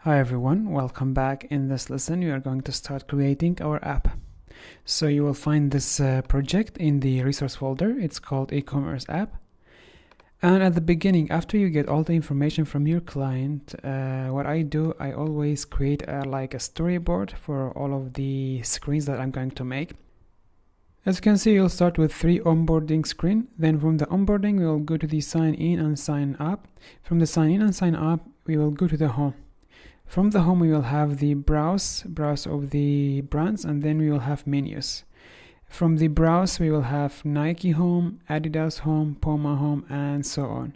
Hi everyone, welcome back. In this lesson we are going to start creating our app. So you will find this project in the resource folder. It's called e-commerce app. And at the beginning, after you get all the information from your client, what I do, I always create like a storyboard for all of the screens that I'm going to make. As you can see, you'll start with 3 onboarding screen. Then from the onboarding, we will go to the sign in and sign up. From the sign in and sign up, we will go to the home. From the home, we will have the browse of the brands, and then we will have menus. From the browse, we will have Nike home, Adidas home, Puma home, and so on.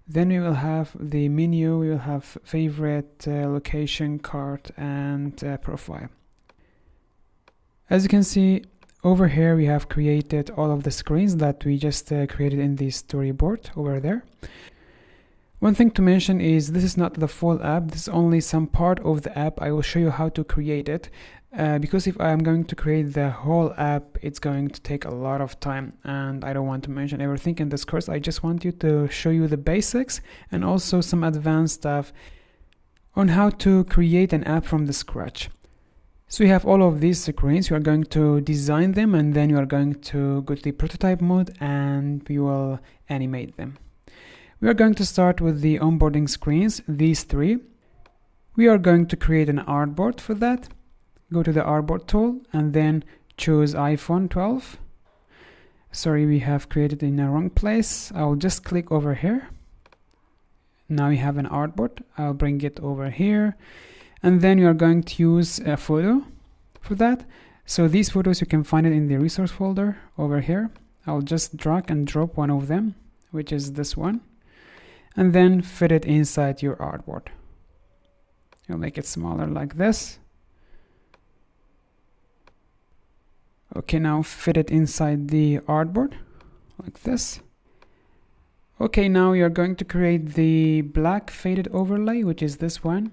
Then we will have the menu, we will have favorite, location, cart, and profile. As you can see, over here we have created all of the screens that we just created in the storyboard over there. One thing to mention is this is not the full app, this is only some part of the app. I will show you how to create it because if I am going to create the whole app, it's going to take a lot of time and I don't want to mention everything in this course. I just want you to show you the basics and also some advanced stuff on how to create an app from the scratch. So you have all of these screens, you are going to design them and then you are going to go to the prototype mode and we will animate them. We are going to start with the onboarding screens, these 3. We are going to create an artboard for that. Go to the artboard tool and then choose iPhone 12. Sorry, we have created in the wrong place. I'll just click over here. Now we have an artboard. I'll bring it over here. And then you are going to use a photo for that. So these photos, you can find it in the resource folder over here. I'll just drag and drop one of them, which is this one. And then fit it inside your artboard. You'll make it smaller like this. Okay, now fit it inside the artboard like this. Okay, now you're going to create the black faded overlay, which is this one.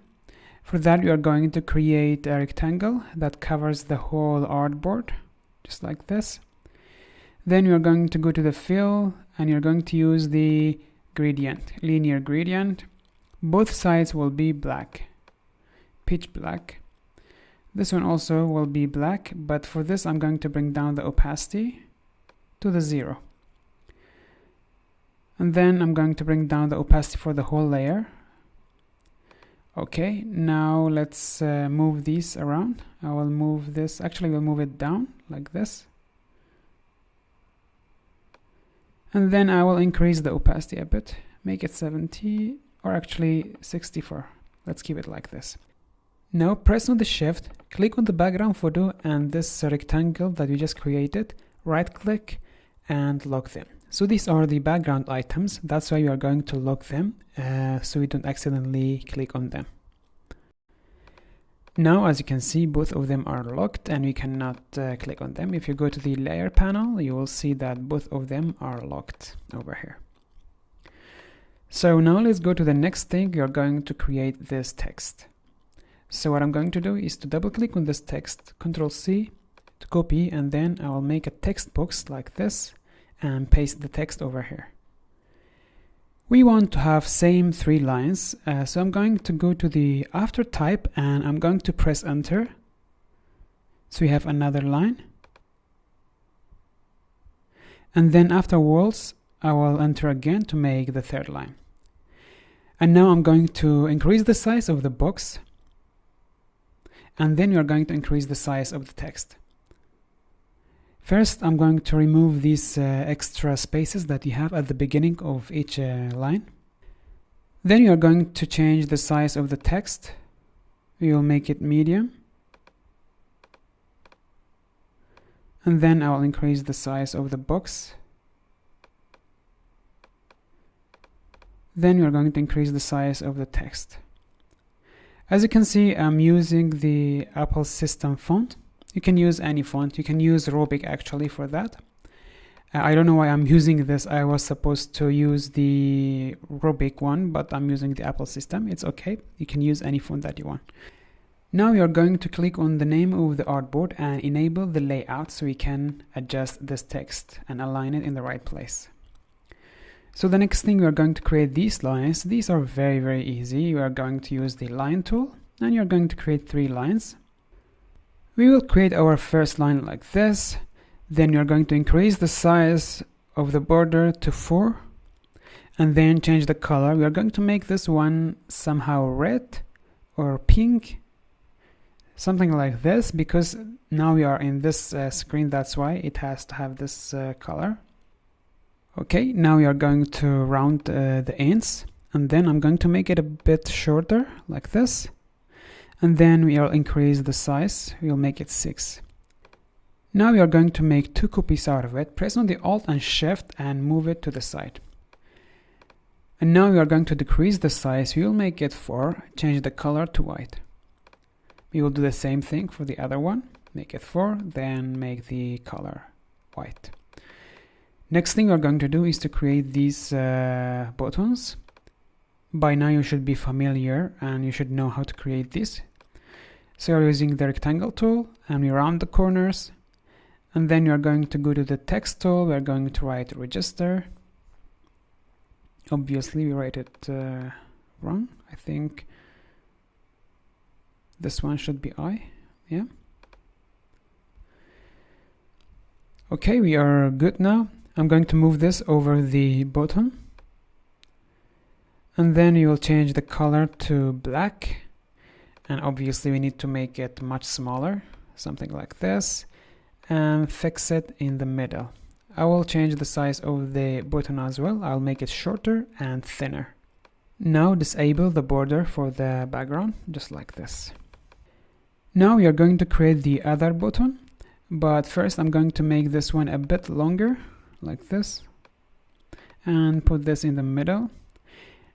For that, you are going to create a rectangle that covers the whole artboard, just like this. Then you're going to go to the fill and you're going to use the gradient, linear gradient. Both sides will be black, pitch black. This one also will be black, but for this I'm going to bring down the opacity to the 0. And then I'm going to bring down the opacity for the whole layer. Okay, now let's move these around. I will move this, actually we'll move it down like this. And then I will increase the opacity a bit, make it 70 or actually 64. Let's keep it like this. Now press on the shift, click on the background photo and this rectangle that you just created, right click and lock them. So these are the background items, that's why you are going to lock them so you don't accidentally click on them. Now as you can see, both of them are locked and we cannot click on them. If you go to the layer panel, you will see that both of them are locked over here. So now let's go to the next thing. You're going to create this text. So what I'm going to do is to double click on this text, Ctrl C to copy, and then I will make a text box like this and paste the text over here. We want to have same 3 lines, so I'm going to go to the after type and I'm going to press enter. So we have another line. And then afterwards, I will enter again to make the 3rd line. And now I'm going to increase the size of the box. And then you're going to increase the size of the text. First, I'm going to remove these extra spaces that you have at the beginning of each line. Then you are going to change the size of the text. We will make it medium. And then I will increase the size of the box. Then you are going to increase the size of the text. As you can see, I'm using the Apple system font. You can use any font. You can use Robic actually for that. I don't know why I'm using this. I was supposed to use the Robic one, but I'm using the Apple system. It's okay. You can use any font that you want. Now you're going to click on the name of the artboard and enable the layout so we can adjust this text and align it in the right place. So the next thing, we are going to create these lines. These are very easy. We are going to use the line tool and you're going to create 3 lines. We will create our first line like this. Then you're going to increase the size of the border to 4 and then change the color. We are going to make this one somehow red or pink, something like this, because now we are in this screen, that's why it has to have this color. Okay, now we are going to round the ends, and then I'm going to make it a bit shorter like this, and then we'll increase the size. We'll make it 6. Now we are going to make 2 copies out of it. Press on the Alt and Shift and move it to the side. And now we are going to decrease the size. We will make it 4, change the color to white. We will do the same thing for the other one. Make it 4, then make the color white. Next thing we're going to do is to create these buttons. By now you should be familiar and you should know how to create this. So you're using the rectangle tool and we round the corners. And then you're going to go to the text tool. We're going to write register. Obviously we write it wrong. I think this one should be I. Yeah. Okay, we are good now. I'm going to move this over the button. And then you will change the color to black. And obviously we need to make it much smaller, something like this. And fix it in the middle. I will change the size of the button as well. I'll make it shorter and thinner. Now disable the border for the background, just like this. Now we are going to create the other button, but first I'm going to make this one a bit longer, like this, and put this in the middle.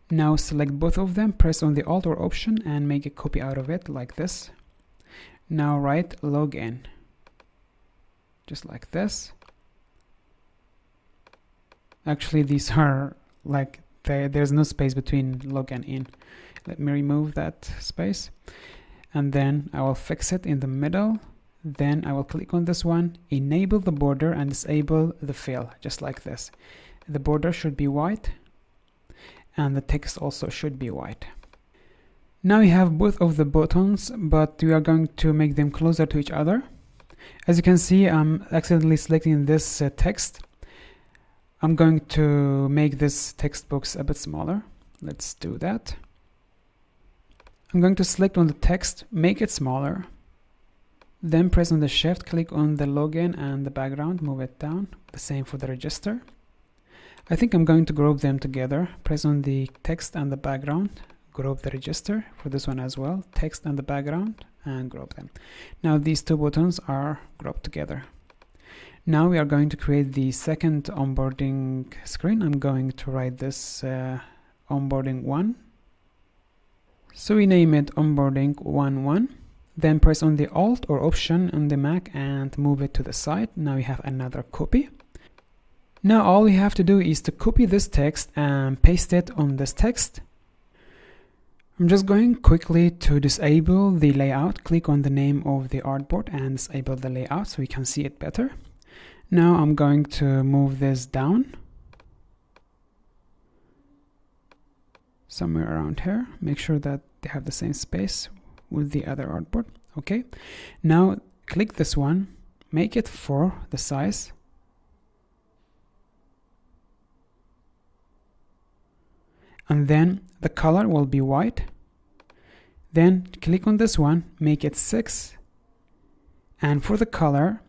Now select both of them, press on the Alt or Option and make a copy out of it, like this. Now write login, just like this. Actually these are like, there's no space between log and in. Let me remove that space. And then I will fix it in the middle. Then I will click on this one, enable the border and disable the fill, just like this. The border should be white and the text also should be white. Now we have both of the buttons, but we are going to make them closer to each other. As you can see, I'm accidentally selecting this text. I'm going to make this text box a bit smaller. Let's do that. I'm going to select on the text, make it smaller. Then press on the Shift, click on the login and the background, move it down. The same for the register. I think I'm going to group them together. Press on the text and the background, group the register for this one as well. Text and the background and group them. Now these 2 buttons are grouped together. Now we are going to create the second onboarding screen. I'm going to write this onboarding 1. So we name it onboarding 1.1. Then press on the Alt or Option on the Mac and move it to the side. Now we have another copy. Now all we have to do is to copy this text and paste it on this text. I'm just going quickly to disable the layout. Click on the name of the artboard and disable the layout so we can see it better. Now I'm going to move this down somewhere around here. Make sure that they have the same space with the other artboard. Okay, now click this one, make it 4 the size, and then the color will be white. Then click on this one, make it 6, and for the color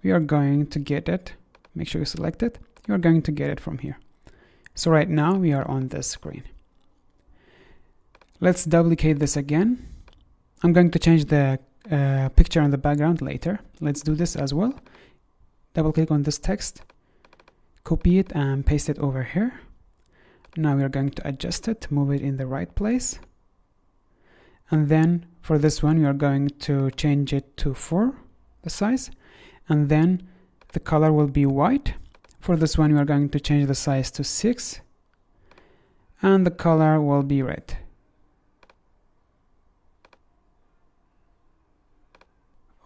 we are going to get it, make sure you select it, you're going to get it from here. So right now we are on this screen. Let's duplicate this again. I'm going to change the picture on the background later. Let's do this as well. Double click on this text, copy it and paste it over here. Now we are going to adjust it, move it in the right place. And then for this one we are going to change it to 4 the size, and then the color will be white. For this one we are going to change the size to 6 and the color will be red.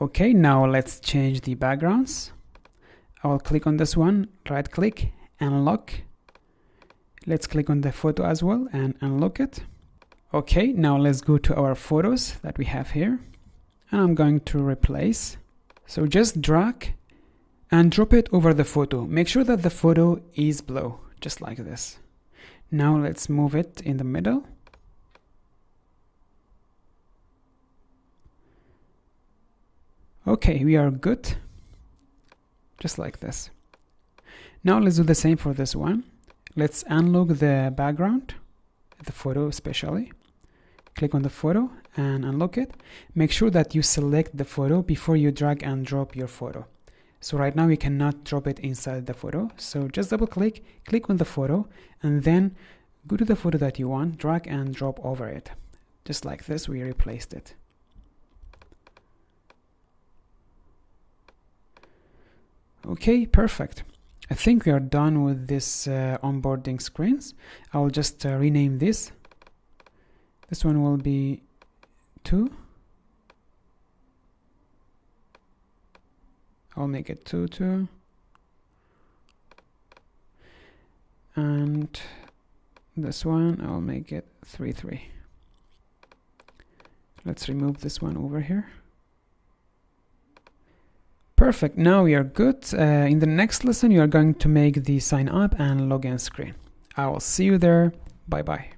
Okay, now let's change the backgrounds. I will click on this one, right click, unlock. Let's click on the photo as well and unlock it. Okay, now let's go to our photos that we have here, and I'm going to replace. So just drag and drop it over the photo. Make sure that the photo is below, just like this. Now let's move it in the middle. Okay, we are good, just like this. Now let's do the same for this one. Let's unlock the background, the photo especially. Click on the photo and unlock it. Make sure that you select the photo before you drag and drop your photo. So right now we cannot drop it inside the photo. So just double click, click on the photo, and then go to the photo that you want, drag and drop over it. Just like this, we replaced it. Okay, perfect. I think we are done with this onboarding screens. I will just rename this. This one will be 2. I'll make it 2. And this one, I'll make it 3. Let's remove this one over here. Perfect, now we are good. In the next lesson, you are going to make the sign up and login screen. I will see you there. Bye bye.